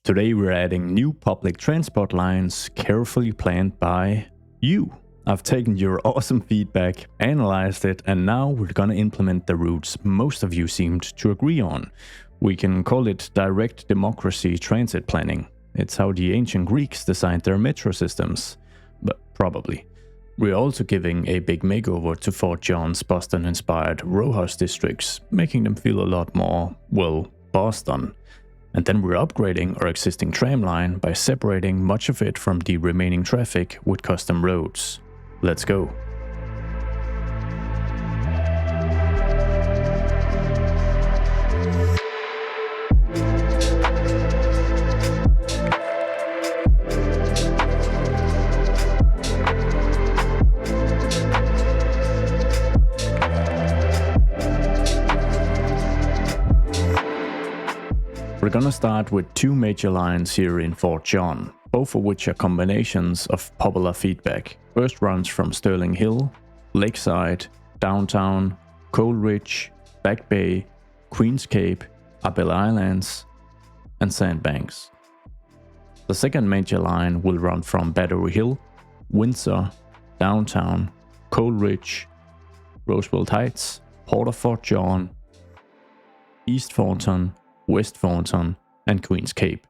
Today we're adding new public transport lines carefully planned by you. I've taken your awesome feedback, analyzed it, and now we're gonna implement the routes most of you seemed to agree on. We can call it direct democracy transit planning. It's how the ancient Greeks designed their metro systems. But probably. We're also giving a big makeover to Fort John's Boston-inspired rowhouse districts, making them feel a lot more, well, Boston. And then we're upgrading our existing tram line by separating much of it from the remaining traffic with custom roads. Let's go. We're gonna start with two major lines here in Fort John, both of which are combinations of popular feedback. First runs from Sterling Hill, Lakeside, Downtown, Coleridge, Back Bay, Queens Cape, Abella Islands, and Sandbanks. The second major line will run from Battery Hill, Windsor, Downtown, Coleridge, Roosevelt Heights, Port of Fort John, East Thornton, West Thornton, and Queens Cape.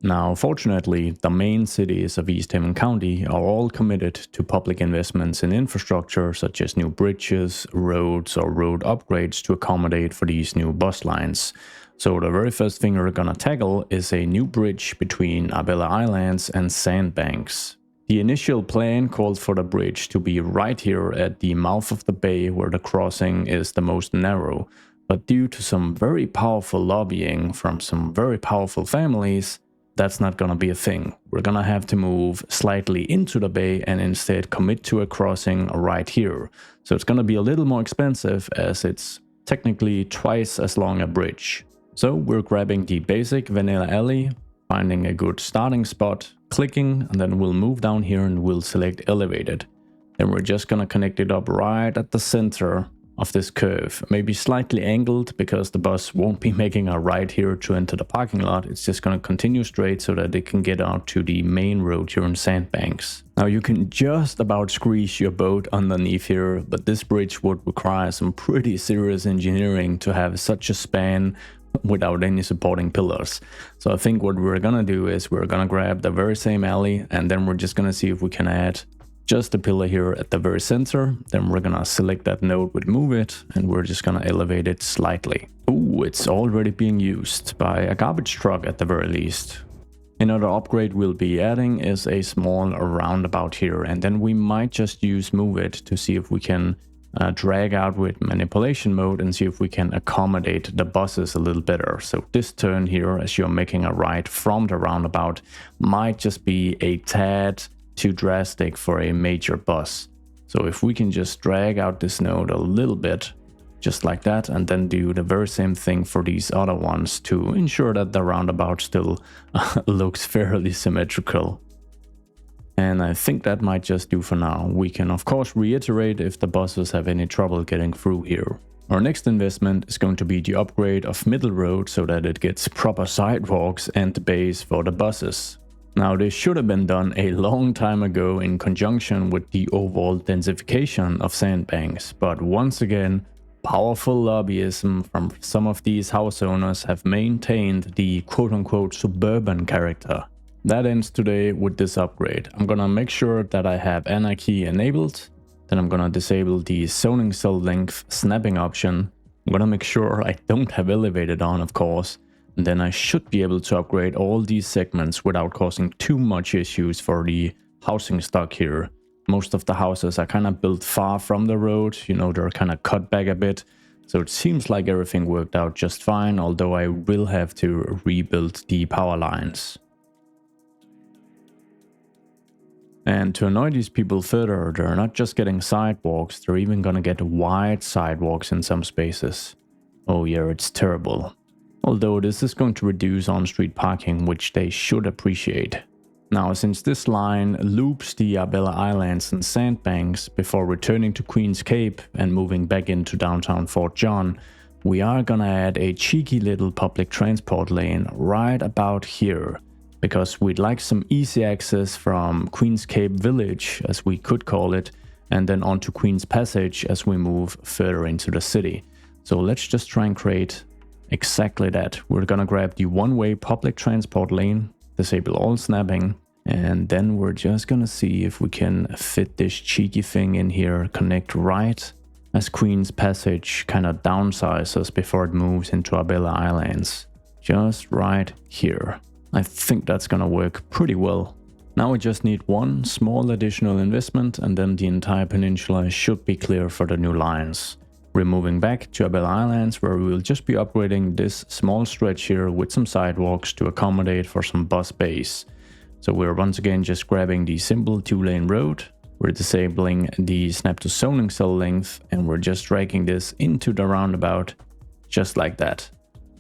Now, fortunately, the main cities of East Haven County are all committed to public investments in infrastructure such as new bridges, roads, or road upgrades to accommodate for these new bus lines. So the very first thing we're gonna tackle is a new bridge between Abella Islands and Sandbanks. The initial plan called for the bridge to be right here at the mouth of the bay where the crossing is the most narrow. But due to some very powerful lobbying from some very powerful families, that's not gonna be a thing. We're gonna have to move slightly into the bay and instead commit to a crossing right here. So it's gonna be a little more expensive as it's technically twice as long a bridge. So we're grabbing the basic vanilla alley, finding a good starting spot, clicking, and then we'll move down here and we'll select elevated. Then we're just gonna connect it up right at the center of this curve, maybe slightly angled because the bus won't be making a right here to enter the parking lot. It's just going to continue straight so that it can get out to the main road here in Sandbanks. Now you can just about squeeze your boat underneath here, but this bridge would require some pretty serious engineering to have such a span without any supporting pillars. So I think what we're gonna do is we're gonna grab the very same alley and then we're just gonna see if we can add just a pillar here at the very center. Then we're gonna select that node with move it and we're just gonna elevate it slightly. Ooh, it's already being used by a garbage truck at the very least. Another upgrade we'll be adding is a small roundabout here, and then we might just use move it to see if we can drag out with manipulation mode and see if we can accommodate the buses a little better. So this turn here as you're making a right from the roundabout might just be a tad too drastic for a major bus. So if we can just drag out this node a little bit, just like that, and then do the very same thing for these other ones to ensure that the roundabout still looks fairly symmetrical. And I think that might just do for now. We can of course reiterate if the buses have any trouble getting through here. Our next investment is going to be the upgrade of Middle Road so that it gets proper sidewalks and bays for the buses. Now this should have been done a long time ago in conjunction with the overall densification of Sandbanks, but once again, powerful lobbyism from some of these house owners have maintained the quote-unquote suburban character. That ends today with this upgrade. I'm gonna make sure that I have Anarchy enabled, then I'm gonna disable the zoning cell length snapping option. I'm gonna make sure I don't have elevated on, of course. And then I should be able to upgrade all these segments without causing too much issues for the housing stock here. Most of the houses are kind of built far from the road, you know, they're kind of cut back a bit. So it seems like everything worked out just fine, although I will have to rebuild the power lines. And to annoy these people further, they're not just getting sidewalks, they're even gonna get wide sidewalks in some spaces. Oh yeah, it's terrible. Although this is going to reduce on-street parking, which they should appreciate. Now, since this line loops the Abella Islands and Sandbanks before returning to Queens Cape and moving back into downtown Fort John, we are gonna add a cheeky little public transport lane right about here, because we'd like some easy access from Queen's Cape Village, as we could call it, and then onto Queen's Passage as we move further into the city. So let's just try and create exactly that. We're gonna grab the one-way public transport lane, disable all snapping, and then we're just gonna see if we can fit this cheeky thing in here, connect right as Queen's Passage kind of downsizes before it moves into Arbella Islands. Just right here. I think that's gonna work pretty well. Now we just need one small additional investment and then the entire peninsula should be clear for the new lines. We're moving back to Arbella Islands, where we will just be upgrading this small stretch here with some sidewalks to accommodate for some bus bays. So we're once again just grabbing the simple 2-lane road, we're disabling the snap to zoning cell length, and we're just dragging this into the roundabout just like that.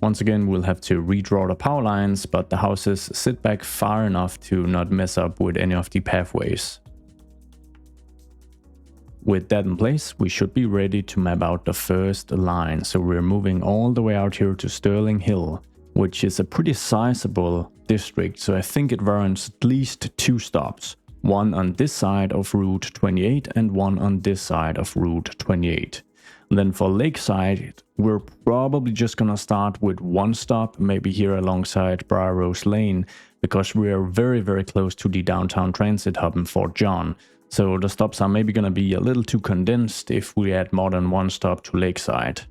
Once again, we'll have to redraw the power lines, but the houses sit back far enough to not mess up with any of the pathways. With that in place, we should be ready to map out the first line. So we're moving all the way out here to Sterling Hill, which is a pretty sizable district. So I think it warrants at least 2 stops. One on this side of Route 28 and one on this side of Route 28. And then for Lakeside, we're probably just gonna start with 1 stop, maybe here alongside Briar Rose Lane, because we are very, very close to the downtown transit hub in Fort John. So the stops are maybe gonna be a little too condensed if we add more than 1 stop to Lakeside.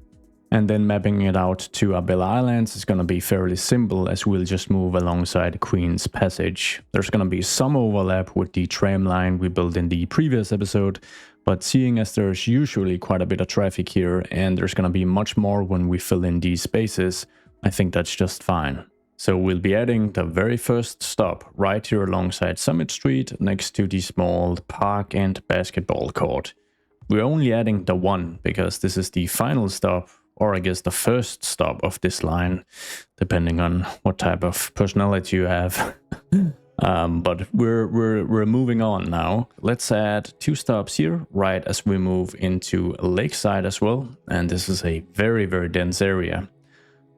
And then mapping it out to Arbella Islands is gonna be fairly simple, as we'll just move alongside Queen's Passage. There's gonna be some overlap with the tram line we built in the previous episode, but seeing as there's usually quite a bit of traffic here and there's gonna be much more when we fill in these spaces, I think that's just fine. So we'll be adding the very first stop right here alongside Summit Street, next to the small park and basketball court. We're only adding the one because this is the final stop, or I guess the first stop of this line, depending on what type of personality you have. But we're moving on now. Let's add 2 stops here, right as we move into Lakeside as well. And this is a very, very dense area.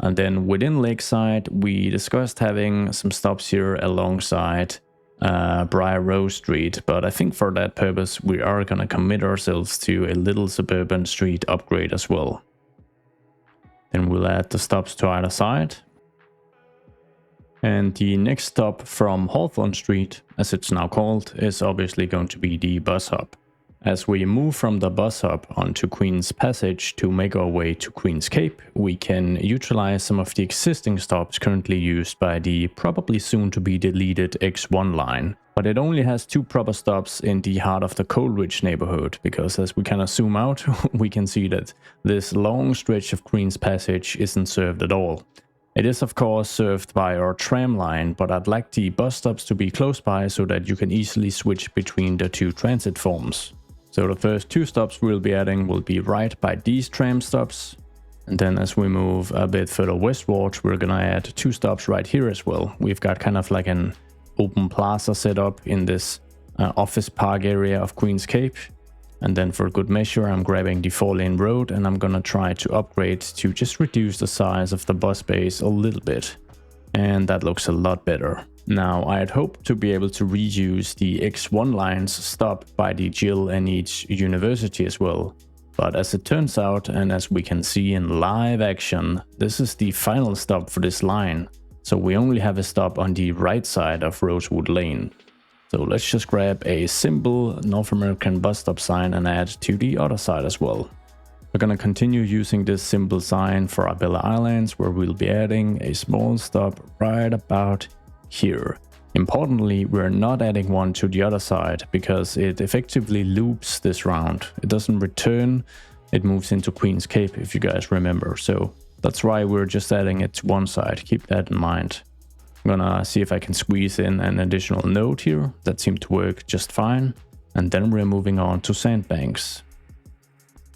And then within Lakeside, we discussed having some stops here alongside Briar Rose Street. But I think for that purpose, we are gonna commit ourselves to a little suburban street upgrade as well. Then we'll add the stops to either side. And the next stop from Hawthorne Street, as it's now called, is obviously going to be the bus hub. As we move from the bus hub onto Queen's Passage to make our way to Queen's Cape, we can utilize some of the existing stops currently used by the probably soon to be deleted X1 line. But it only has 2 proper stops in the heart of the Coleridge neighborhood, because as we kind of zoom out, we can see that this long stretch of Queen's Passage isn't served at all. It is of course served by our tram line, but I'd like the bus stops to be close by so that you can easily switch between the 2 transit forms. So the first 2 stops we'll be adding will be right by these tram stops. And then as we move a bit further westward, we're gonna add 2 stops right here as well. We've got kind of like an open plaza set up in this office park area of Queen's Cape. And then for good measure, I'm grabbing the 4-lane road and I'm gonna try to upgrade to just reduce the size of the bus bays a little bit. And that looks a lot better. Now, I had hoped to be able to reuse the X1 lines stop by the Jill and each university as well. But as it turns out, and as we can see in live action, this is the final stop for this line. So we only have a stop on the right side of Rosewood Lane. So let's just grab a simple North American bus stop sign and add to the other side as well. We're gonna continue using this simple sign for Arbella Islands, where we'll be adding a small stop right about here. Importantly, we're not adding one to the other side because it effectively loops this round. It doesn't return, it moves into Queen's Cape, if you guys remember. So that's why we're just adding it to one side. Keep that in mind. I'm gonna see if I can squeeze in an additional node here. That seemed to work just fine. And then we're moving on to Sandbanks.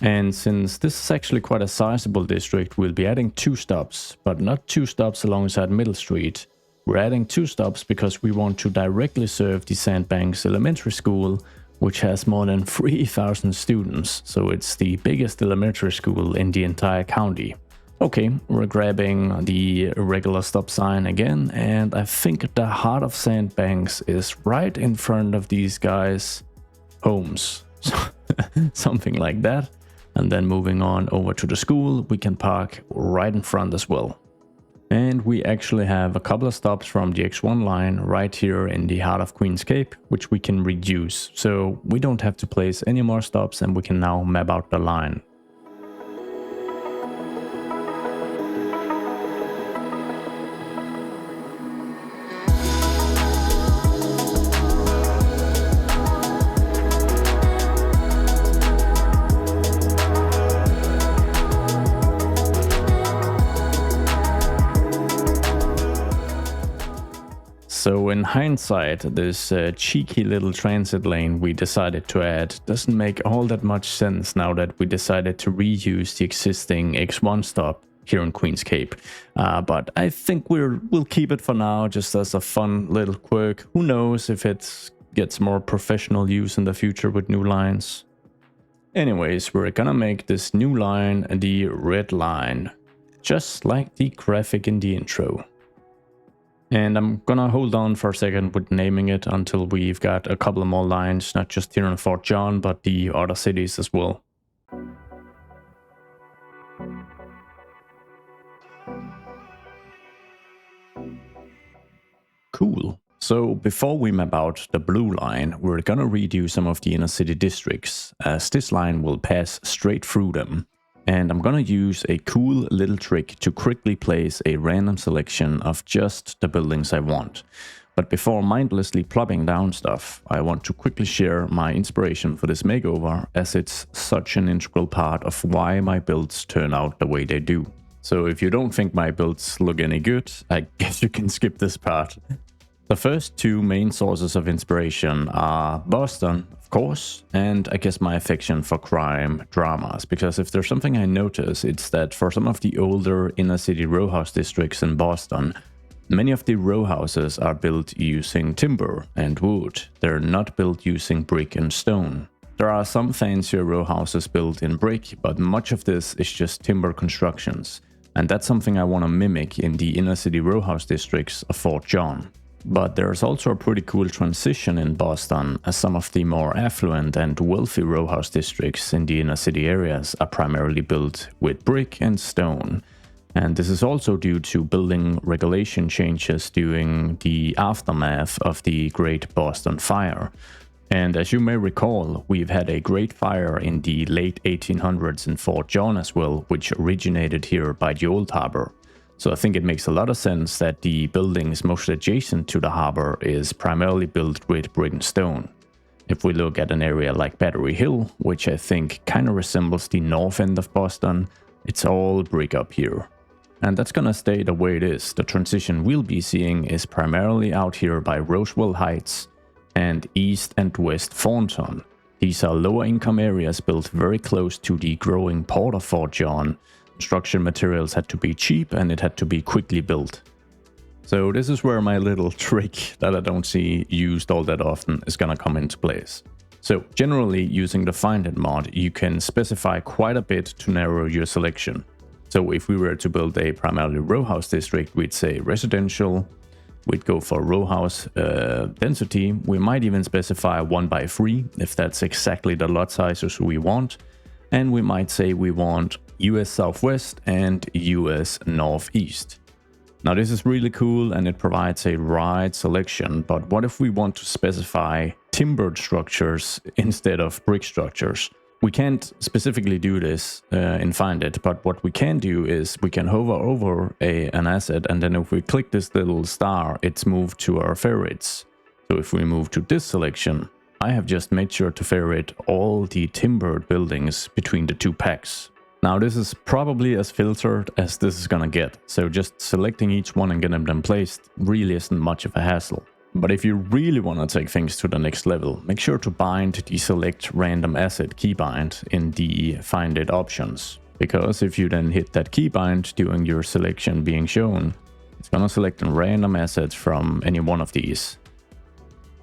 And since this is actually quite a sizable district, we'll be adding 2 stops, but not 2 stops alongside Middle Street. We're adding 2 stops because we want to directly serve the Sandbanks Elementary School, which has more than 3,000 students, so it's the biggest elementary school in the entire county. Okay, we're grabbing the regular stop sign again, and I think the heart of Sandbanks is right in front of these guys' homes. Something like that. And then moving on over to the school, we can park right in front as well. And we actually have a couple of stops from the X1 line right here in the heart of Queen's Cape, which we can reduce. So we don't have to place any more stops, and we can now map out the line. So in hindsight, this cheeky little transit lane we decided to add doesn't make all that much sense now that we decided to reuse the existing X1 stop here in Queen's Cape. But I think we'll keep it for now, just as a fun little quirk. Who knows if it gets more professional use in the future with new lines. Anyways, we're gonna make this new line the red line, just like the graphic in the intro. And I'm gonna hold on for a second with naming it until we've got a couple of more lines, not just here in Fort John, but the other cities as well. Cool. So before we map out the blue line, we're gonna redo some of the inner city districts, as this line will pass straight through them. And I'm gonna use a cool little trick to quickly place a random selection of just the buildings I want. But before mindlessly plopping down stuff, I want to quickly share my inspiration for this makeover, as it's such an integral part of why my builds turn out the way they do. So if you don't think my builds look any good, I guess you can skip this part. The first two main sources of inspiration are Boston, of course, and I guess my affection for crime dramas, because if there's something I notice, it's that for some of the older inner city rowhouse districts in Boston, many of the rowhouses are built using timber and wood. They're not built using brick and stone. There are some fancier rowhouses built in brick, but much of this is just timber constructions, and that's something I want to mimic in the inner city rowhouse districts of Fort John. But there's also a pretty cool transition in Boston, as some of the more affluent and wealthy rowhouse districts in the inner city areas are primarily built with brick and stone. And this is also due to building regulation changes during the aftermath of the Great Boston Fire. And as you may recall, we've had a great fire in the late 1800s in Fort John as well, which originated here by the old harbor. So I think it makes a lot of sense that the buildings most adjacent to the harbor is primarily built with brick and stone. If we look at an area like Battery Hill, which I think kind of resembles the north end of Boston, it's all brick up here. And that's gonna stay the way it is. The transition we'll be seeing is primarily out here by Roswell Heights and East and West Thornton. These are lower income areas built very close to the growing port of Fort John. Construction materials had to be cheap and it had to be quickly built. So this is where my little trick that I don't see used all that often is gonna come into place. So generally, using the Find It mod, you can specify quite a bit to narrow your selection. So if we were to build a primarily rowhouse district, we'd say residential, we'd go for rowhouse density, we might even specify 1x3 if that's exactly the lot sizes we want, and we might say we want US Southwest and US Northeast. Now this is really cool and it provides a wide selection, but what if we want to specify timbered structures instead of brick structures? We can't specifically do this in Find It, but what we can do is we can hover over an asset, and then if we click this little star, it's moved to our favorites. So if we move to this selection, I have just made sure to favorite all the timbered buildings between the two packs. Now this is probably as filtered as this is gonna get, so just selecting each one and getting them placed really isn't much of a hassle. But if you really want to take things to the next level, make sure to bind the select random asset keybind in the Find It options, because if you then hit that keybind during your selection being shown, it's gonna select a random asset from any one of these.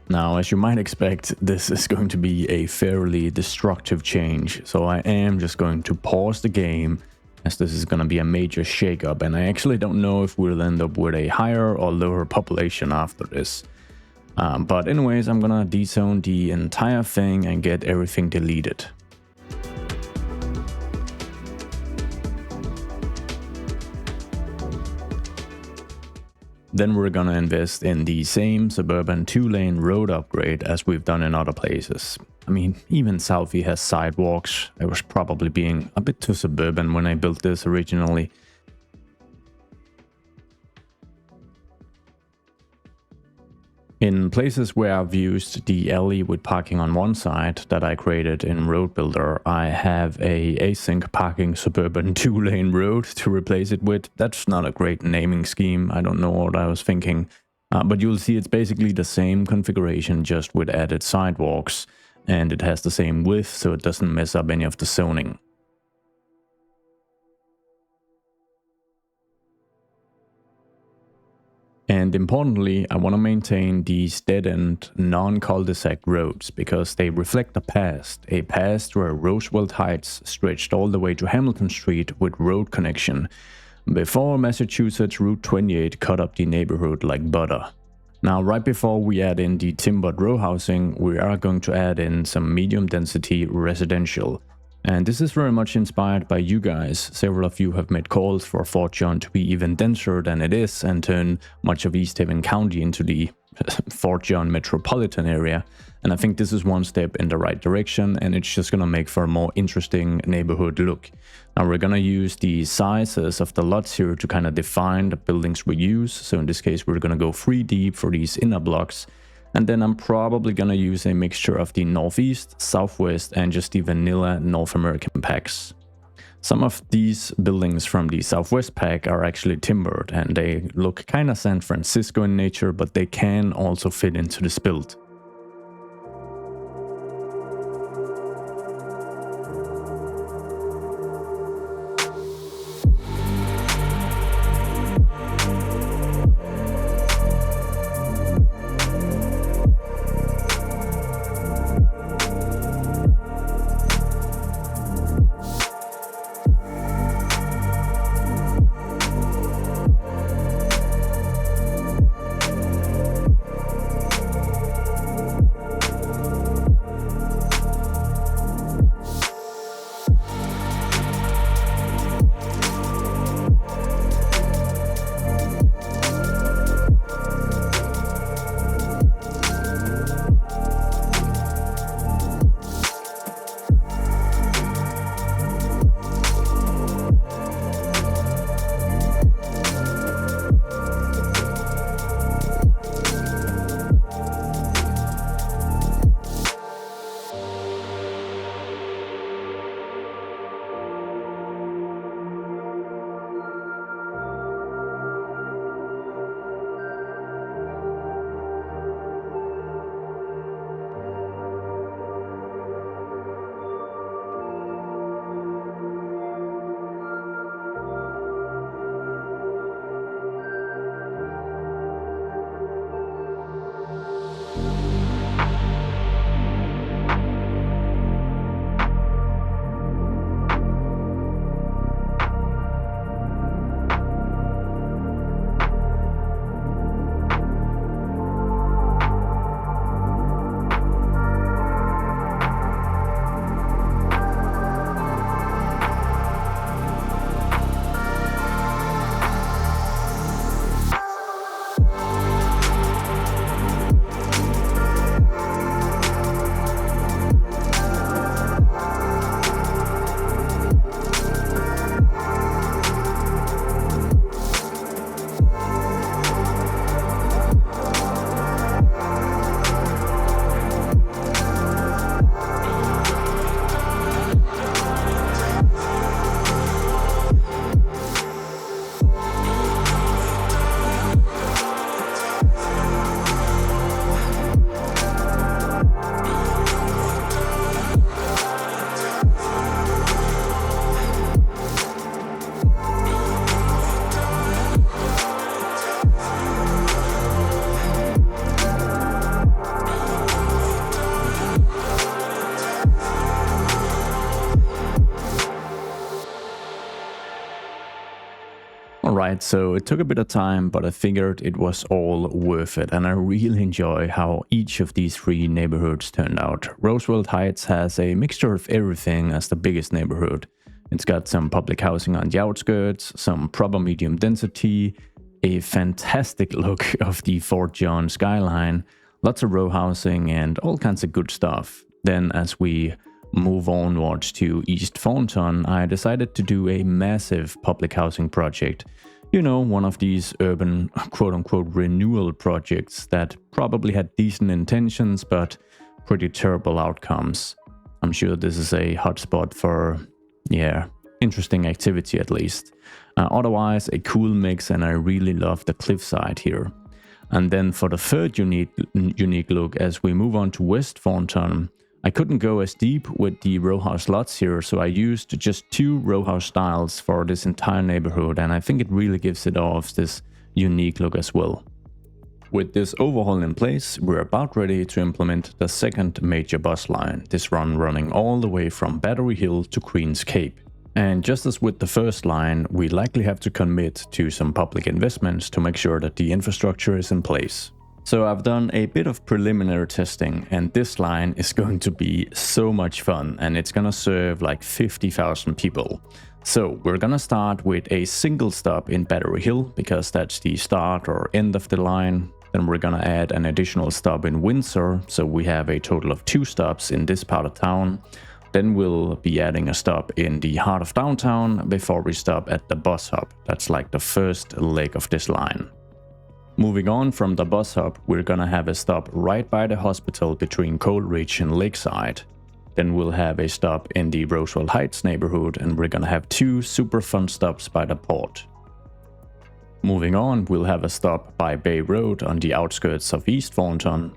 Now, as you might expect, this is going to be a fairly destructive change, so I am just going to pause the game as this is going to be a major shakeup, and I actually don't know if we'll end up with a higher or lower population after this. But anyways, I'm gonna dezone the entire thing and get everything deleted. Then we're gonna invest in the same suburban 2-lane road upgrade as we've done in other places. I mean, even Southie has sidewalks. I was probably being a bit too suburban when I built this originally. In places where I've used the alley with parking on one side that I created in Road Builder, I have a async parking suburban 2-lane road to replace it with. That's not a great naming scheme. I don't know what I was thinking. But you'll see it's basically the same configuration, just with added sidewalks. And it has the same width, so it doesn't mess up any of the zoning. And importantly, I want to maintain these dead-end, non-cul-de-sac roads because they reflect the past, a past where Roosevelt Heights stretched all the way to Hamilton Street with road connection, before Massachusetts Route 28 cut up the neighborhood like butter. Now, right before we add in the timbered row housing, we are going to add in some medium-density residential. And this is very much inspired by you guys. Several of you have made calls for Fort John to be even denser than it is and turn much of East Haven County into the Fort John metropolitan area. And I think this is one step in the right direction, and it's just going to make for a more interesting neighborhood look. Now we're going to use the sizes of the lots here to kind of define the buildings we use. So in this case, we're going to go 3 deep for these inner blocks. And then I'm probably gonna use a mixture of the Northeast, Southwest, and just the vanilla North American packs. Some of these buildings from the Southwest pack are actually timbered, and they look kinda San Francisco in nature, but they can also fit into this build. Alright, so it took a bit of time, but I figured it was all worth it, and I really enjoy how each of these 3 neighborhoods turned out. Roosevelt Heights has a mixture of everything as the biggest neighborhood. It's got some public housing on the outskirts, some proper medium density, a fantastic look of the Fort John skyline, lots of row housing and all kinds of good stuff. Then as we move onwards to East Thornton, I decided to do a massive public housing project. You know, one of these urban quote-unquote renewal projects that probably had decent intentions but pretty terrible outcomes. I'm sure this is a hotspot for, yeah, interesting activity at least. Otherwise, a cool mix, and I really love the cliffside here. And then for the third unique look, as we move on to West Thornton, I couldn't go as deep with the row house lots here, so I used just 2 row house styles for this entire neighborhood, and I think it really gives it off this unique look as well. With this overhaul in place, we're about ready to implement the second major bus line, this run running all the way from Battery Hill to Queens Cape. And just as with the first line, we likely have to commit to some public investments to make sure that the infrastructure is in place. So I've done a bit of preliminary testing, and this line is going to be so much fun, and it's gonna serve like 50,000 people. So we're gonna start with a single stop in Battery Hill, because that's the start or end of the line. Then we're gonna add an additional stop in Windsor, so we have a total of 2 stops in this part of town. Then we'll be adding a stop in the heart of downtown before we stop at the bus hub. That's like the first leg of this line. Moving on from the bus hub, we're gonna have a stop right by the hospital between Coleridge and Lakeside. Then we'll have a stop in the Roosevelt Heights neighborhood, and we're gonna have 2 super fun stops by the port. Moving on, we'll have a stop by Bay Road on the outskirts of East Thornton.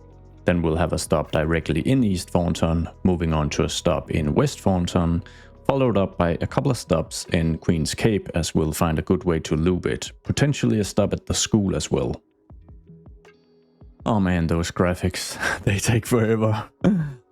Then we'll have a stop directly in East Thornton, moving on to a stop in West Thornton, followed up by a couple of stops in Queens Cape, as we'll find a good way to loop it, potentially a stop at the school as well. Oh man, those graphics, they take forever.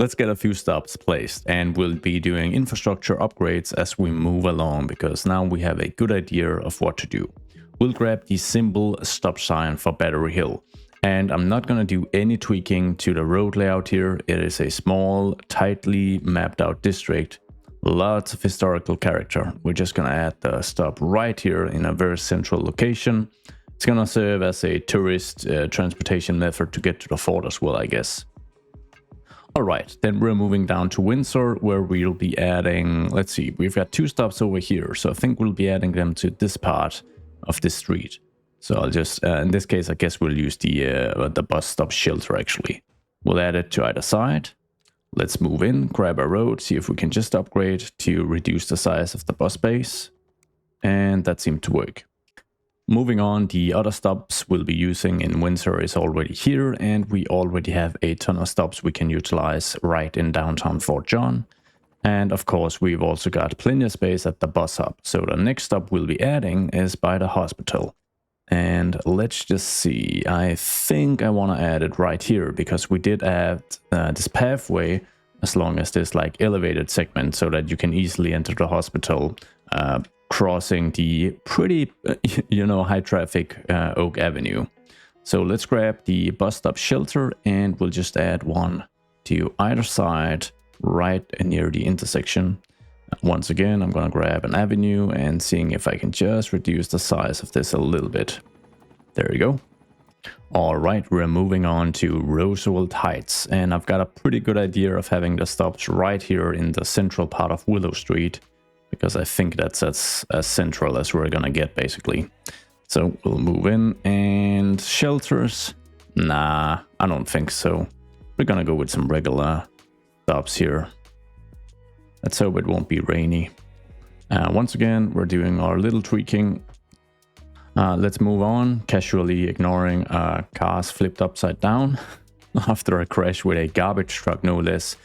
Let's get a few stops placed, and we'll be doing infrastructure upgrades as we move along, because now we have a good idea of what to do. We'll grab the symbol stop sign for Battery Hill. And I'm not going to do any tweaking to the road layout here. It is a small, tightly mapped out district. Lots of historical character. We're just going to add the stop right here in a very central location. It's going to serve as a tourist transportation method to get to the fort as well, I guess. Alright, then we're moving down to Windsor, where we'll be adding, let's see, we've got 2 stops over here. So I think we'll be adding them to this part of this street. So I'll just, in this case, I guess we'll use the bus stop shelter actually. We'll add it to either side. Let's move in, grab a road, see if we can just upgrade to reduce the size of the bus base. And that seemed to work. Moving on, the other stops we'll be using in Windsor is already here, and we already have a ton of stops we can utilize right in downtown Fort John. And of course, we've also got plenty of space at the bus hub. So the next stop we'll be adding is by the hospital. And let's just see, I think I want to add it right here, because we did add this pathway as long as this like elevated segment, so that you can easily enter the hospital crossing the pretty, high traffic Oak Avenue. So let's grab the bus stop shelter, and we'll just add one to either side right near the intersection. Once again, I'm going to grab an avenue and seeing if I can just reduce the size of this a little bit. There you go. Alright, we're moving on to Roosevelt Heights, and I've got a pretty good idea of having the stops right here in the central part of Willow Street, because I think that's as central as we're going to get basically. So we'll move in, and shelters? Nah, I don't think so. We're going to go with some regular stops here. Let's hope it won't be rainy. Once again, we're doing our little tweaking. Let's move on, casually ignoring cars flipped upside down after a crash with a garbage truck, no less,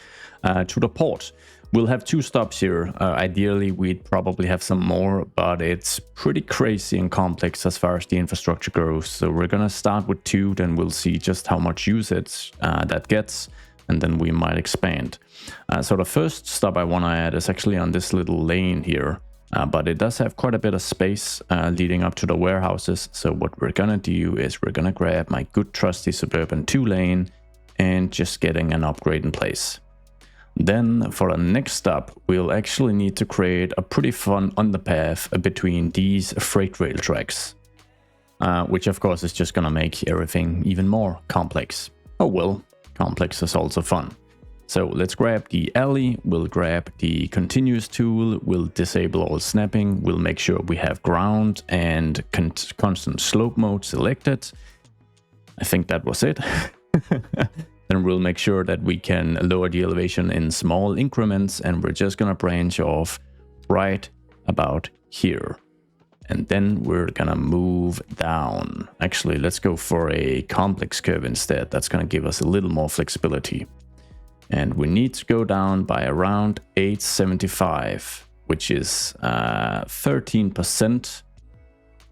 to the port. We'll have 2 stops here. Ideally, we'd probably have some more, but it's pretty crazy and complex as far as the infrastructure goes. So we're going to start with 2, then we'll see just how much usage that gets, and then we might expand. So the first stop I want to add is actually on this little lane here. but it does have quite a bit of space leading up to the warehouses. So what we're gonna do is we're gonna grab my good trusty Suburban 2-lane and just getting an upgrade in place. Then for the next stop, we'll actually need to create a pretty fun underpath between these freight rail tracks, which of course is just gonna make everything even more complex. Oh well, complex is also fun. So let's grab the alley, we'll grab the continuous tool, we'll disable all snapping, we'll make sure we have ground and constant slope mode selected. I think that was it. Then we'll make sure that we can lower the elevation in small increments, and we're just gonna branch off right about here. And then we're gonna move down. Actually, let's go for a complex curve instead. That's gonna give us a little more flexibility. And we need to go down by around 875, which is 13%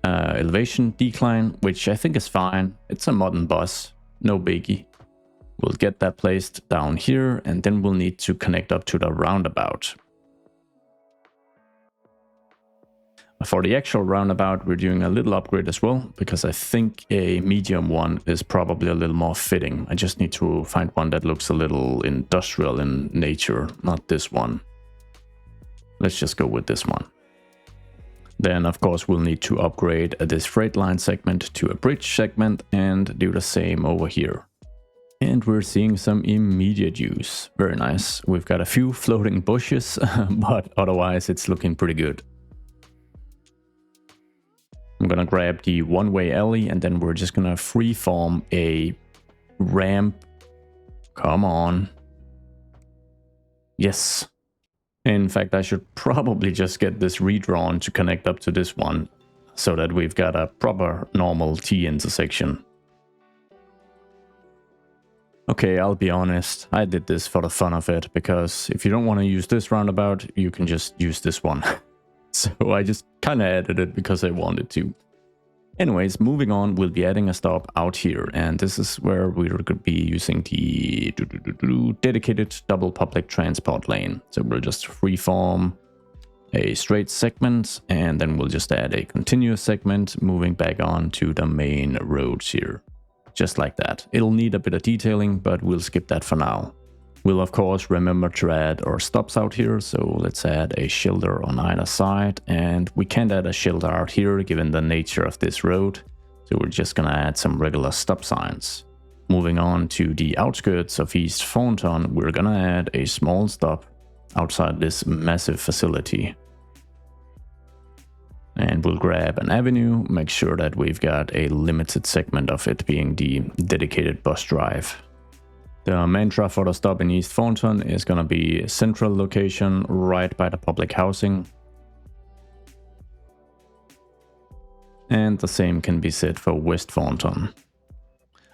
elevation decline, which I think is fine. It's a modern bus, no biggie. We'll get that placed down here, and then we'll need to connect up to the roundabout. For the actual roundabout, we're doing a little upgrade as well, because I think a medium one is probably a little more fitting. I just need to find one that looks a little industrial in nature, not this one. Let's just go with this one. Then, of course, we'll need to upgrade this freight line segment to a bridge segment and do the same over here. And we're seeing some immediate use. Very nice. We've got a few floating bushes, but otherwise it's looking pretty good. I'm gonna grab the one-way alley, and then we're just gonna freeform a ramp. Come on. Yes. In fact, I should probably just get this redrawn to connect up to this one, so that we've got a proper normal T intersection. Okay, I'll be honest, I did this for the fun of it, because if you don't want to use this roundabout, you can just use this one. So I just kind of added it because I wanted to. Anyways, moving on, we'll be adding a stop out here, and this is where we're going to be using the dedicated double public transport lane. So we'll just freeform a straight segment, and then we'll just add a continuous segment moving back on to the main roads here. Just like that. It'll need a bit of detailing, but we'll skip that for now. We'll of course remember to add our stops out here, so let's add a shelter on either side, and we can't add a shelter out here given the nature of this road, so we're just gonna add some regular stop signs. Moving on to the outskirts of East Thornton, we're gonna add a small stop outside this massive facility. And we'll grab an avenue, make sure that we've got a limited segment of it being the dedicated bus drive. The mantra for the stop in East Thornton is going to be a central location right by the public housing. And the same can be said for West Thornton.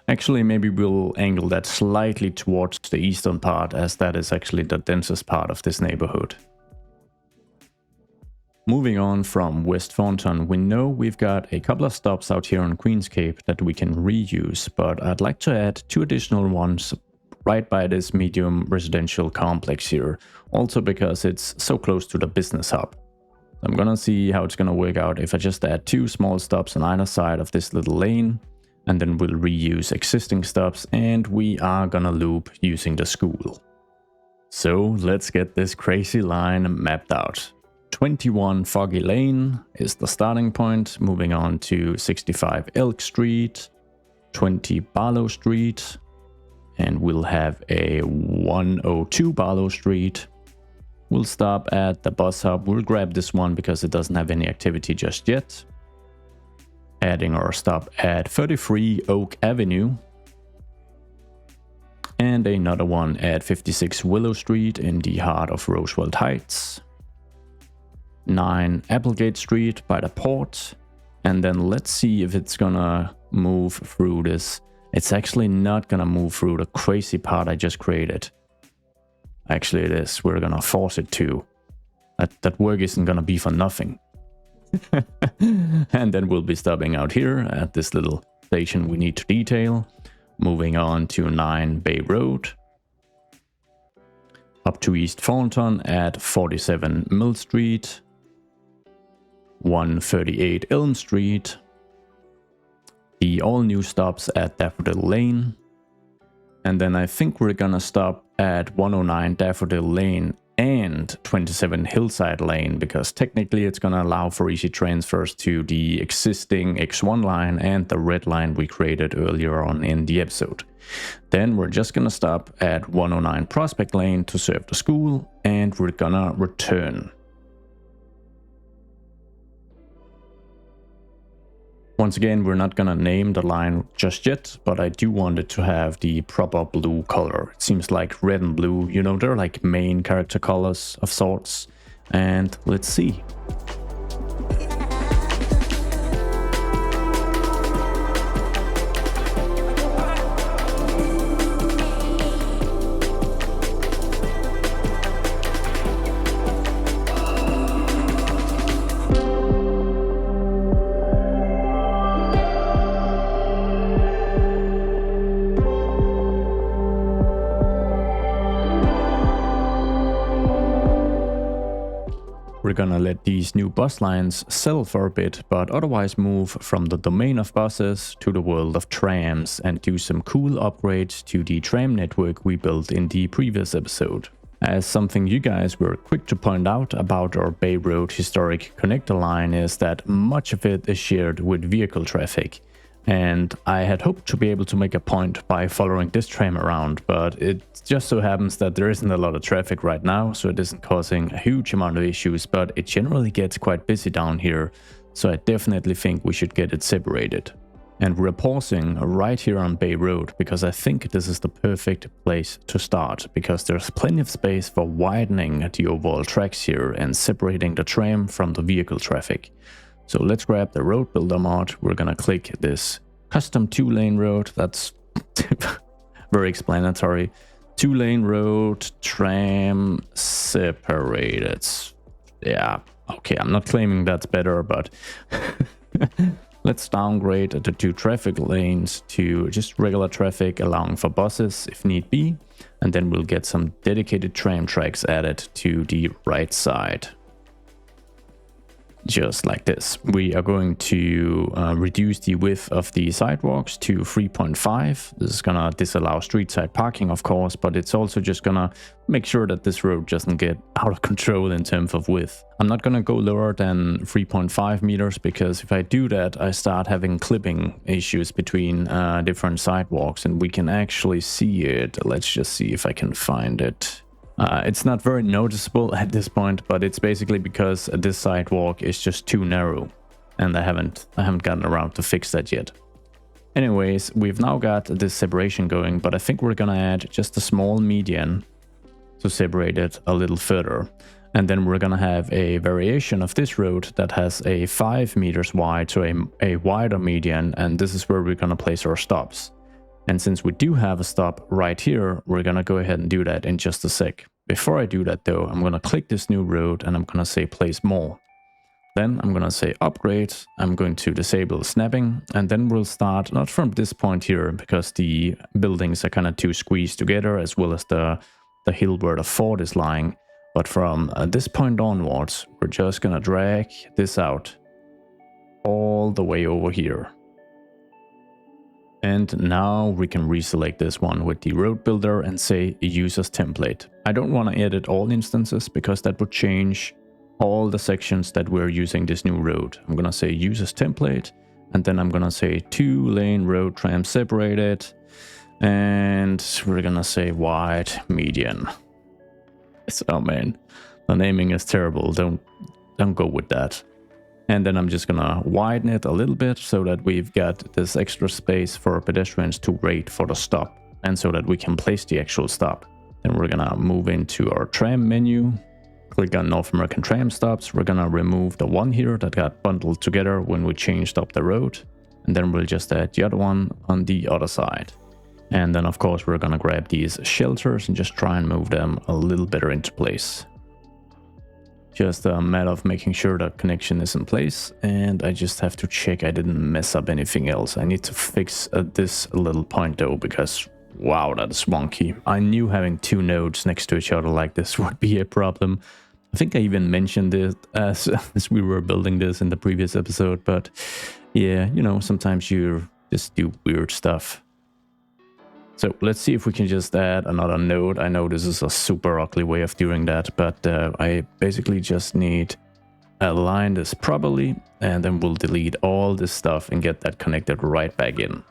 Actually, maybe we'll angle that slightly towards the eastern part, as that is actually the densest part of this neighborhood. Moving on from West Thornton, we know we've got a couple of stops out here on Queenscape that we can reuse, but I'd like to add 2 additional ones right by this medium residential complex here, also because it's so close to the business hub. I'm gonna see how it's gonna work out if I just add 2 small stops on either side of this little lane, and then we'll reuse existing stops, and we are gonna loop using the school. So let's get this crazy line mapped out. 21 Foggy Lane is the starting point, moving on to 65 Elk Street, 20 Barlow Street, and we'll have a 102 Barlow Street. We'll stop at the bus hub. We'll grab this one because it doesn't have any activity just yet. Adding our stop at 33 Oak Avenue. And another one at 56 Willow Street in the heart of Roosevelt Heights. 9 Applegate Street by the port. And then let's see if it's gonna move through this. It's actually not gonna move through the crazy part I just created. Actually it is. We're gonna force it to. That work isn't gonna be for nothing. And then we'll be stopping out here at this little station we need to detail. Moving on to 9 Bay Road. Up to East Thornton at 47 Mill Street. 138 Elm Street, the all new stops at Daffodil Lane, and then I think we're gonna stop at 109 Daffodil Lane and 27 Hillside Lane, because technically it's gonna allow for easy transfers to the existing X1 line and the red line we created earlier on in the episode. Then we're just gonna stop at 109 Prospect Lane to serve the school, and we're gonna return. Once again, we're not gonna name the line just yet, but I do want it to have the proper blue color. It seems like red and blue, you know, they're like main character colors of sorts. And let's see. We're gonna let these new bus lines settle for a bit, but otherwise move from the domain of buses to the world of trams and do some cool upgrades to the tram network we built in the previous episode. As something you guys were quick to point out about our Bay Road historic connector line is that much of it is shared with vehicle traffic. And I had hoped to be able to make a point by following this tram around, but it just so happens that there isn't a lot of traffic right now, so it isn't causing a huge amount of issues, but it generally gets quite busy down here, so I definitely think we should get it separated. And we're pausing right here on Bay Road, because I think this is the perfect place to start, because there's plenty of space for widening the overall tracks here and separating the tram from the vehicle traffic. So let's grab the road builder mod. We're gonna click this custom 2-lane road. That's very explanatory. 2-lane road, tram separated. Yeah, okay, I'm not claiming that's better, but let's downgrade the 2 traffic lanes to just regular traffic, allowing for buses if need be. And then we'll get some dedicated tram tracks added to the right side. Just like this. We are going to reduce the width of the sidewalks to 3.5. This is gonna disallow street side parking, of course, but it's also just gonna make sure that this road doesn't get out of control in terms of width. I'm not gonna go lower than 3.5 meters, because if I do that, I start having clipping issues between different sidewalks, and we can actually see it. Let's just see if I can find it. It's not very noticeable at this point, but it's basically because this sidewalk is just too narrow, and I haven't gotten around to fix that yet. Anyways, we've now got this separation going, but I think we're gonna add just a small median to separate it a little further. And then we're gonna have a variation of this road that has a 5 meters wide, so a wider median, and this is where we're gonna place our stops. And since we do have a stop right here, we're gonna go ahead and do that in just a sec. Before I do that though, I'm gonna click this new road and I'm gonna say place more. Then I'm gonna say upgrade, I'm going to disable snapping, and then we'll start not from this point here, because the buildings are kind of too squeezed together, as well as the hill where the fort is lying, but from this point onwards, we're just gonna drag this out all the way over here. And now we can reselect this one with the road builder and say use as template. I don't want to edit all instances, because that would change all the sections that we're using this new road. I'm going to say use as template, and then I'm going to say 2-lane road tram separated, and we're going to say wide median. Oh man, the naming is terrible. Don't go with that. And then I'm just gonna widen it a little bit so that we've got this extra space for pedestrians to wait for the stop, and so that we can place the actual stop. Then we're gonna move into our tram menu, click on North American tram stops. We're gonna remove the one here that got bundled together when we changed up the road, and then we'll just add the other one on the other side. And then of course we're gonna grab these shelters and just try and move them a little better into place. Just a matter of making sure the connection is in place, and I just have to check I didn't mess up anything else. I need to fix this little point though, because wow, that is wonky. I knew having 2 nodes next to each other like this would be a problem. I think I even mentioned it as we were building this in the previous episode, but yeah, you know, sometimes you just do weird stuff. So let's see if we can just add another node. I know this is a super ugly way of doing that, but I basically just need align this properly, and then we'll delete all this stuff and get that connected right back in.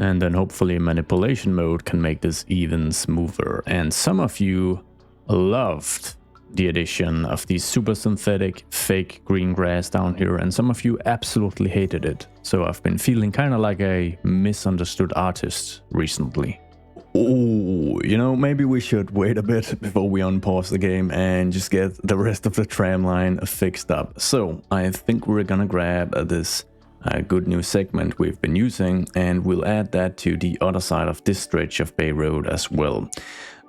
And then hopefully manipulation mode can make this even smoother. And some of you loved the addition of the super synthetic fake green grass down here, and some of you absolutely hated it. So I've been feeling kind of like a misunderstood artist recently. Oh, you know, maybe we should wait a bit before we unpause the game and just get the rest of the tram line fixed up. So I think we're gonna grab this good new segment we've been using, and we'll add that to the other side of this stretch of Bay Road as well.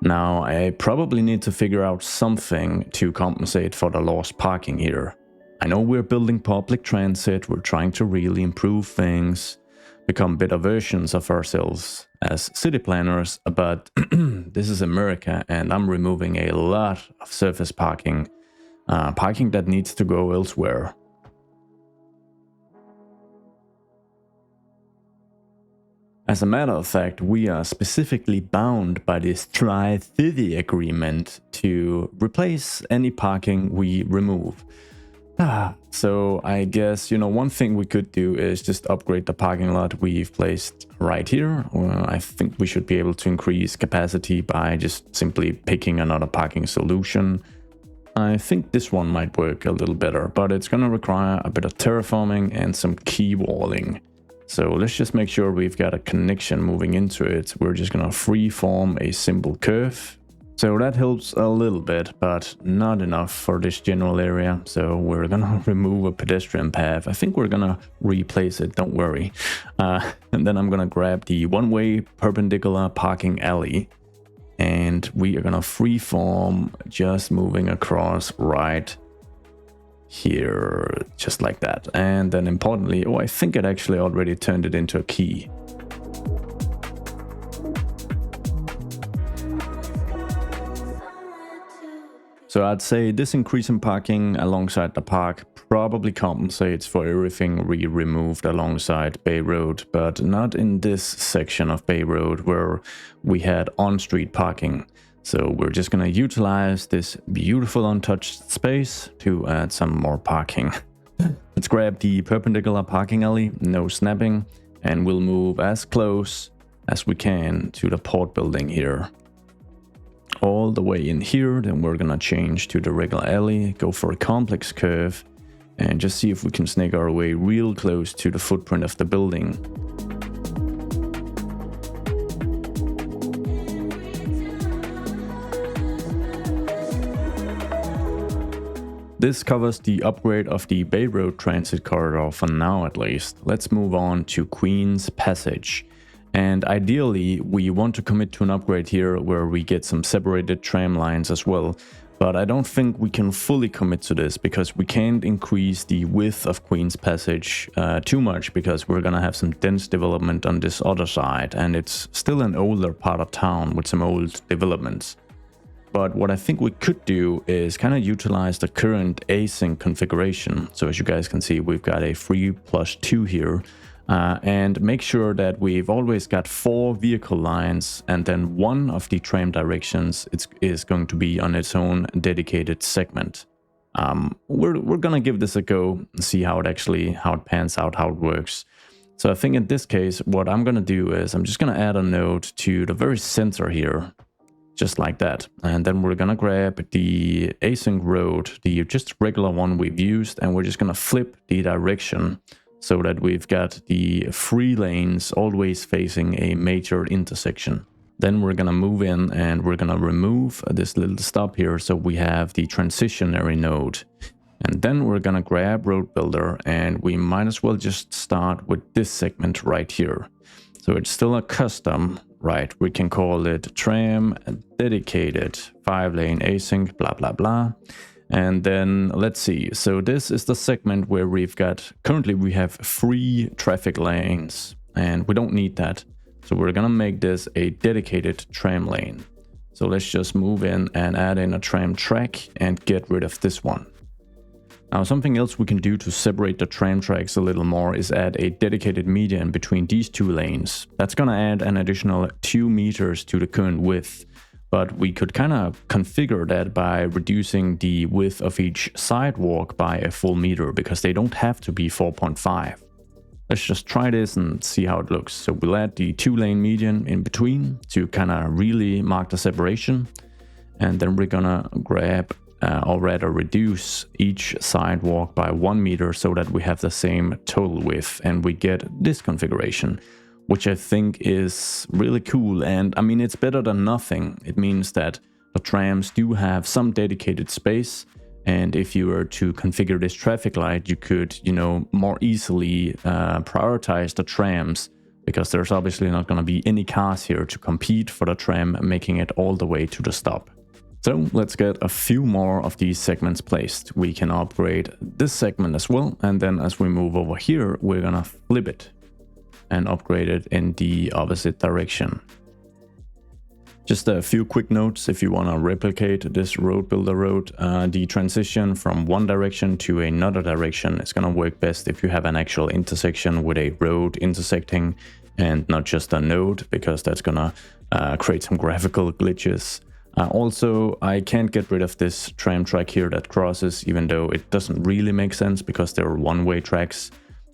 Now I probably need to figure out something to compensate for the lost parking here. I know we're building public transit, we're trying to really improve things, become better versions of ourselves as city planners, but this is America and I'm removing a lot of surface parking, parking that needs to go elsewhere. As a matter of fact, we are specifically bound by this Tri-City agreement to replace any parking we remove. So I guess, you know, one thing we could do is just upgrade the parking lot we've placed right here. I think we should be able to increase capacity by just simply picking another parking solution. I think this one might work a little better, but it's going to require a bit of terraforming and some key walling. So let's just make sure we've got a connection moving into it. We're just going to freeform a simple curve. So that helps a little bit, but not enough for this general area. So we're going to remove a pedestrian path. I think we're going to replace it, don't worry. And then I'm going to grab the one-way perpendicular parking alley. And we are going to freeform just moving across right here, just like that. And then importantly, I think it actually already turned it into a key. So I'd say this increase in parking alongside the park probably compensates for everything we removed alongside Bay Road, but not in this section of Bay Road where we had on-street parking. So we're just going to utilize this beautiful untouched space to add some more parking. Let's grab the perpendicular parking alley, no snapping, and we'll move as close as we can to the port building here. All the way in here, then we're going to change to the regular alley, go for a complex curve, and just see if we can snake our way real close to the footprint of the building. This covers the upgrade of the Bay Road transit corridor for now at least. Let's move on to Queen's Passage. And ideally, we want to commit to an upgrade here where we get some separated tram lines as well. But I don't think we can fully commit to this because we can't increase the width of Queen's Passage too much because we're gonna have some dense development on this other side. And it's still an older part of town with some old developments. But what I think we could do is kind of utilize the current async configuration. So as you guys can see, we've got a 3+2 here. And make sure that we've always got 4 vehicle lines, and then one of the tram directions is going to be on its own dedicated segment. We're gonna give this a go and see how it pans out, how it works. So I think in this case, what I'm gonna do is I'm just gonna add a node to the very center here, just like that. And then we're gonna grab the async road, the just regular one we've used, and we're just gonna flip the direction so that we've got the 3 lanes always facing a major intersection. Then we're gonna move in and we're gonna remove this little stop here so we have the transitionary node. And then we're gonna grab Road Builder and we might as well just start with this segment right here. So it's still a custom, right? We can call it Tram Dedicated 5-lane async, blah, blah, blah. And then let's see. So this is the segment where currently we have 3 traffic lanes, and we don't need that. So we're gonna make this a dedicated tram lane. So let's just move in and add in a tram track and get rid of this one. Now, something else we can do to separate the tram tracks a little more is add a dedicated median between these 2 lanes. That's gonna add an additional 2 meters to the current width, but we could kind of configure that by reducing the width of each sidewalk by a full meter, because they don't have to be 4.5. Let's just try this and see how it looks. So we'll add the 2-lane median in between to kind of really mark the separation. And then we're gonna grab or rather reduce each sidewalk by 1 meter so that we have the same total width, and we get this configuration, which I think is really cool. And I mean, it's better than nothing. It means that the trams do have some dedicated space, and if you were to configure this traffic light, you could, you know, more easily prioritize the trams, because there's obviously not going to be any cars here to compete for the tram, making it all the way to the stop. So let's get a few more of these segments placed. We can upgrade this segment as well, and then as we move over here, we're gonna flip it and upgrade it in the opposite direction. Just a few quick notes if you want to replicate this road builder road. The transition from one direction to another direction is going to work best if you have an actual intersection with a road intersecting and not just a node, because that's going to create some graphical glitches. Also, I can't get rid of this tram track here that crosses, even though it doesn't really make sense because they're one-way tracks.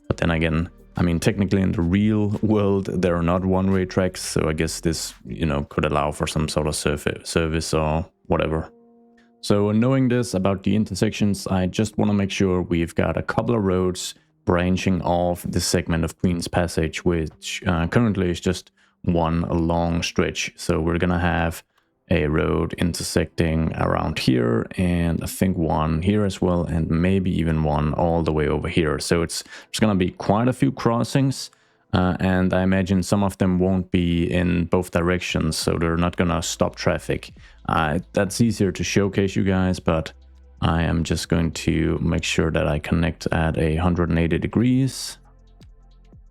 But then again, I mean, technically in the real world, there are not one-way tracks. So I guess this, you know, could allow for some sort of service or whatever. So knowing this about the intersections, I just want to make sure we've got a couple of roads branching off this segment of Queen's Passage, which currently is just one long stretch. So we're going to have a road intersecting around here, and I think one here as well, and maybe even one all the way over here. So there's going to be quite a few crossings, and I imagine some of them won't be in both directions, so they're not going to stop traffic. That's easier to showcase you guys, but I am just going to make sure that I connect at 180 degrees.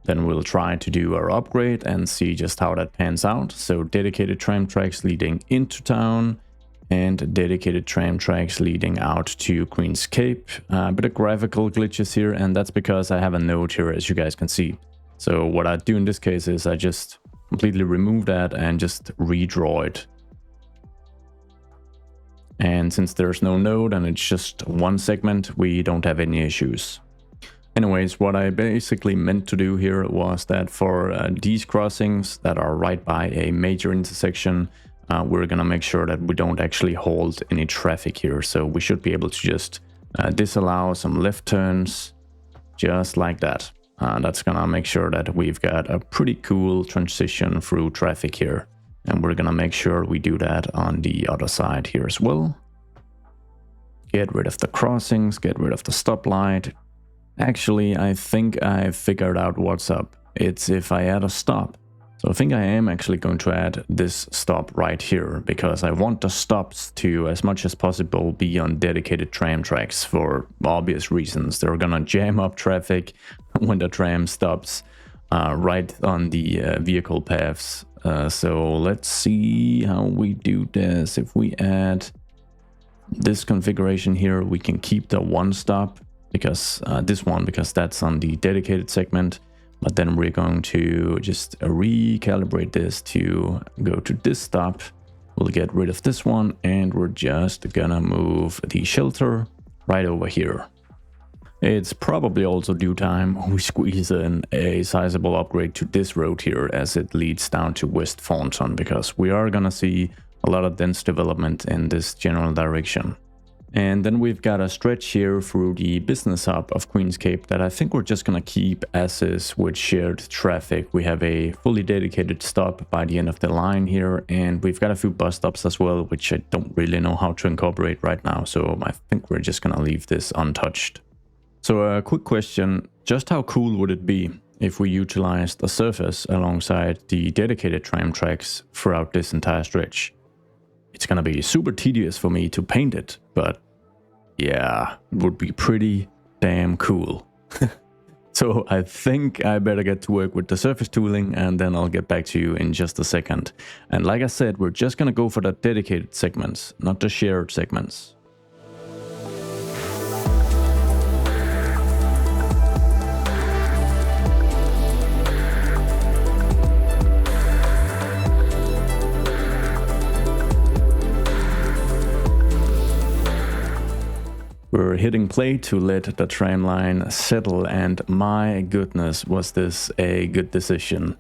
Then we'll try to do our upgrade and see just how that pans out. So dedicated tram tracks leading into town and dedicated tram tracks leading out to Queen's Cape. A bit of graphical glitches here, and that's because I have a node here, as you guys can see. So what I do in this case is I just completely remove that and just redraw it. And since there's no node and it's just one segment, we don't have any issues. Anyways, what I basically meant to do here was that for these crossings that are right by a major intersection, we're going to make sure that we don't actually hold any traffic here. So we should be able to just disallow some left turns just like that. That's going to make sure that we've got a pretty cool transition through traffic here. And we're going to make sure we do that on the other side here as well. Get rid of the crossings, get rid of the stoplight. Actually, I think I figured out what's up. It's if I add a stop. So I think I am actually going to add this stop right here, because I want the stops to, as much as possible, be on dedicated tram tracks for obvious reasons. They're gonna jam up traffic when the tram stops right on the vehicle paths. So let's see how we do this. If we add this configuration here, we can keep the one stop, because because that's on the dedicated segment, but then we're going to just recalibrate this to go to this stop. We'll get rid of this one, and we're just gonna move the shelter right over here. It's probably also due time we squeeze in a sizable upgrade to this road here as it leads down to West Thornton, because we are gonna see a lot of dense development in this general direction. And then we've got a stretch here through the business hub of Queen's Cape that I think we're just going to keep as is with shared traffic. We have a fully dedicated stop by the end of the line here, and we've got a few bus stops as well, which I don't really know how to incorporate right now. So I think we're just going to leave this untouched. So a quick question, just how cool would it be if we utilized the surface alongside the dedicated tram tracks throughout this entire stretch? It's gonna be super tedious for me to paint it, but yeah, it would be pretty damn cool. So I think I better get to work with the surface tooling, and then I'll get back to you in just a second. And like I said, we're just gonna go for the dedicated segments, not the shared segments. We're hitting play to let the tram line settle, and my goodness, was this a good decision.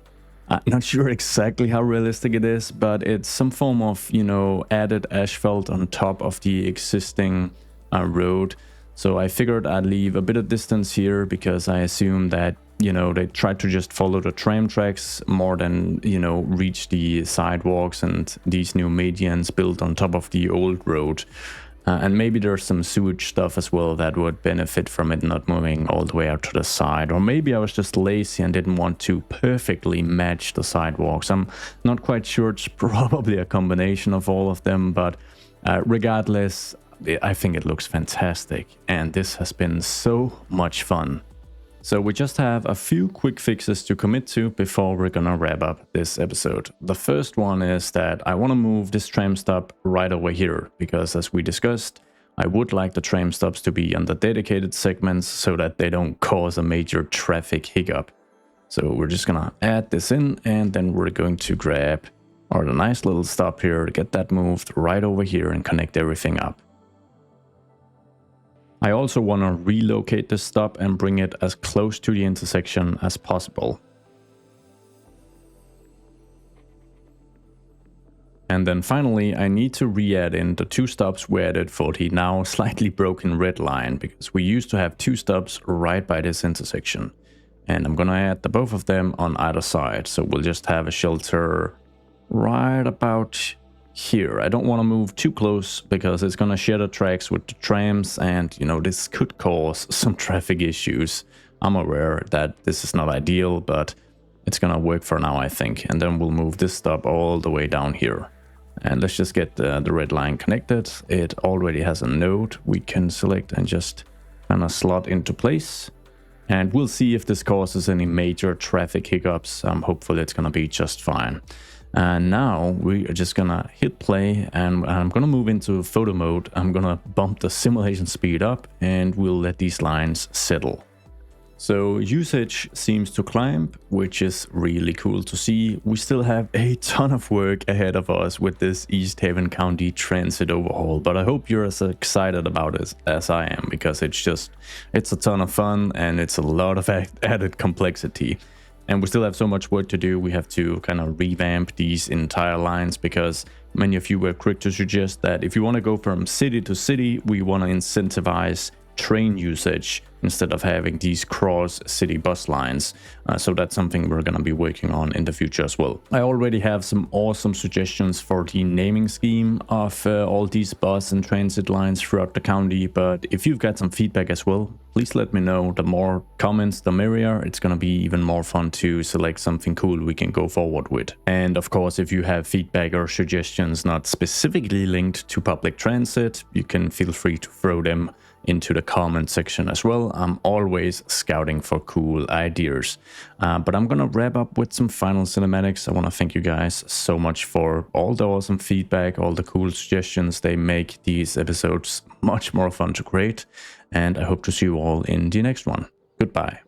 I'm not sure exactly how realistic it is, but it's some form of, you know, added asphalt on top of the existing road. So I figured I'd leave a bit of distance here because I assume that, you know, they tried to just follow the tram tracks more than, you know, reach the sidewalks and these new medians built on top of the old road. And maybe there's some sewage stuff as well that would benefit from it not moving all the way out to the side. Or maybe I was just lazy and didn't want to perfectly match the sidewalks. I'm not quite sure. It's probably a combination of all of them. But regardless, I think it looks fantastic. And this has been so much fun. So we just have a few quick fixes to commit to before we're gonna wrap up this episode. The first one is that I want to move this tram stop right over here, because as we discussed, I would like the tram stops to be on the dedicated segments so that they don't cause a major traffic hiccup. So we're just gonna add this in, and then we're going to grab the nice little stop here, get that moved right over here and connect everything up. I also want to relocate this stop and bring it as close to the intersection as possible. And then finally, I need to re-add in the two stops we added for the now slightly broken red line, because we used to have two stops right by this intersection. And I'm gonna add the both of them on either side, so we'll just have a shelter right about here. I don't want to move too close because it's gonna share the tracks with the trams, and you know, this could cause some traffic issues. I'm aware that this is not ideal, but it's gonna work for now, I think. And then we'll move this stop all the way down here. And let's just get the red line connected. It already has a node we can select and just kind of slot into place. And we'll see if this causes any major traffic hiccups. Hopefully it's gonna be just fine. And now we are just gonna hit play, and I'm gonna move into photo mode. I'm gonna bump the simulation speed up, and we'll let these lines settle. So usage seems to climb, which is really cool to see. We still have a ton of work ahead of us with this East Haven County transit overhaul, but I hope you're as excited about it as I am, because it's a ton of fun and it's a lot of added complexity. And we still have so much work to do. We have to kind of revamp these entire lines, because many of you were quick to suggest that if you want to go from city to city, we want to incentivize train usage instead of having these cross city bus lines. So that's something we're going to be working on in the future as well. I already have some awesome suggestions for the naming scheme of all these bus and transit lines throughout the county, but if you've got some feedback as well, please let me know. The more comments, the merrier. It's going to be even more fun to select something cool we can go forward with. And of course, if you have feedback or suggestions not specifically linked to public transit, you can feel free to throw them into the comment section as well. I'm always scouting for cool ideas. But I'm gonna wrap up with some final cinematics. I want to thank you guys so much for all the awesome feedback, all the cool suggestions. They make these episodes much more fun to create. And I hope to see you all in the next one. Goodbye.